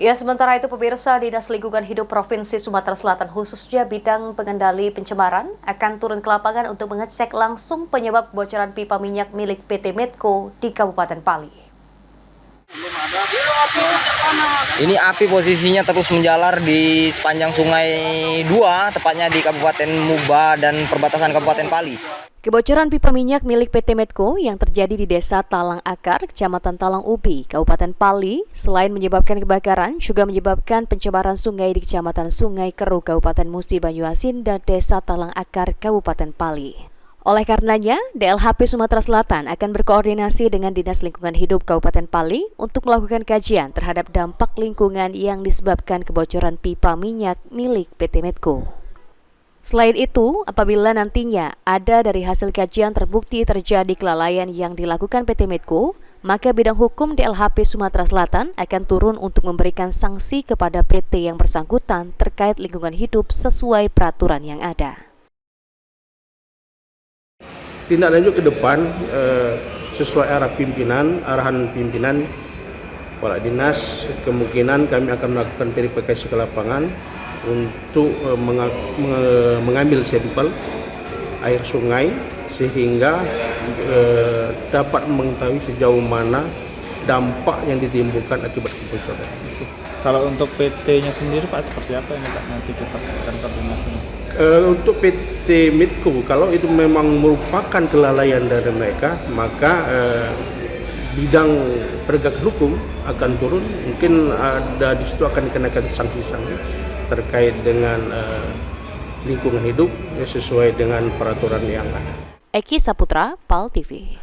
Ya, sementara itu pemirsa, Dinas Lingkungan Hidup Provinsi Sumatera Selatan khususnya bidang pengendali pencemaran akan turun ke lapangan untuk mengecek langsung penyebab kebocoran pipa minyak milik PT Medco di Kabupaten Pali. Ini api posisinya terus menjalar di sepanjang Sungai 2, tepatnya di Kabupaten Muba dan perbatasan Kabupaten Pali. Kebocoran pipa minyak milik PT Medco yang terjadi di Desa Talang Akar, Kecamatan Talang Ubi, Kabupaten Pali, selain menyebabkan kebakaran, juga menyebabkan pencemaran sungai di Kecamatan Sungai Keru, Kabupaten Musi Banyuasin, dan Desa Talang Akar, Kabupaten Pali. Oleh karenanya, DLHP Sumatera Selatan akan berkoordinasi dengan Dinas Lingkungan Hidup Kabupaten Pali untuk melakukan kajian terhadap dampak lingkungan yang disebabkan kebocoran pipa minyak milik PT Medco. Selain itu, apabila nantinya ada dari hasil kajian terbukti terjadi kelalaian yang dilakukan PT Medco, maka bidang hukum DLHP Sumatera Selatan akan turun untuk memberikan sanksi kepada PT yang bersangkutan terkait lingkungan hidup sesuai peraturan yang ada. Tindak lanjut ke depan sesuai arahan pimpinan Kepala Dinas, kemungkinan kami akan melakukan verifikasi ke lapangan untuk mengambil sampel air sungai sehingga dapat mengetahui sejauh mana dampak yang ditimbulkan akibat kebocoran. Kalau untuk PT-nya sendiri Pak, seperti apa ini Pak? Nanti kita akan koordinasi. Untuk PT Medco, kalau itu memang merupakan kelalaian dari mereka, maka bidang penegakan hukum akan turun. Mungkin ada di situ akan dikenakan sanksi-sanksi terkait dengan lingkungan hidup sesuai dengan peraturan yang ada. Eki Saputra, PAL TV.